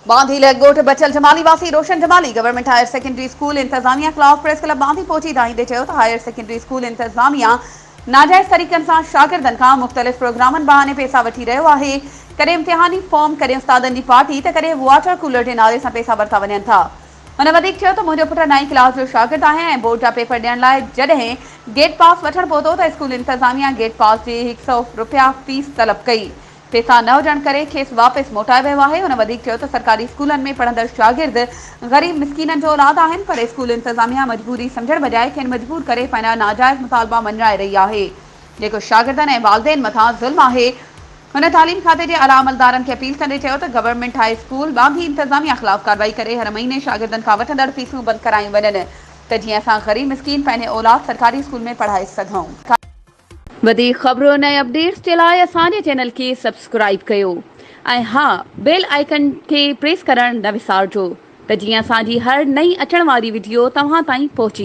बांधी लेगोट बचल जमाली वासी Roshan Jamali government higher secondary school इंतजामिया खिलाफ प्रेस क्लब बांधी पहुंची दाईंदे चयो त हायर सेकेंडरी स्कूल इंतजामिया नाजायज़ तरीक़नि सां शागिर्दनि खां मुख़्तलिफ़ प्रोग्रामनि बहाने पैसा वठी रहियो आहे। कॾहिं इम्तिहानी फॉर्म, कॾहिं उस्तादनि जी पार्टी त कॾहिं वाटर कूलर जे नाले सां पैसा वरिता वञनि था। हुन वधीक चयो त मुंहिंजो पुटु 9वीं क्लास जो शागिर्दु आहे ऐं बोर्ड जा पेपर ॾियण लाइ जॾहिं गेट पास वठणु पहुतो त स्कूल इंतजामिया गेट पास जी 100 रुपया फीस तलब कई। पैसा न हुजण करे खेसि वापसि मोटाए वियो आहे। हुन वधीक चयो त सरकारी स्कूलनि में पढ़ंदड़ शागिर्द ग़रीब मिसकीननि जो औलाद आहिनि, पर स्कूल इंतजामिया मजबूरी सम्झण बजाए खेनि मजबूर करे पंहिंजा नाजाइज़ मुतालबा मञाए रही आहे, जेको शागिर्दनि ऐं वालिदेन मथां ज़ुल्म आहे। हुन तालीम खाते जे आला अमलदारनि खे अपील कंदे चयो त गवर्नमेंट हाई स्कूल बांधी इंतजामिया ख़िलाफ़ कार्रवाई करे हर महीने शागिर्दनि खां वठंदड़ फीसूं बंदि करायूं वञनि त जीअं असां ग़रीब मिसकीन पंहिंजे औलाद सरकारी स्कूल में पढ़ाए सघूं। वधीक ख़बरुनि ऐं अपडेट्स जे लाइ असांजे चैनल खे सब्सक्राइब कयो ऐं हा, बेल आइकन खे प्रेस करणु न विसारिजो त जीअं असांजी हर नई अचण वारी वीडियो तव्हां ताईं पहुची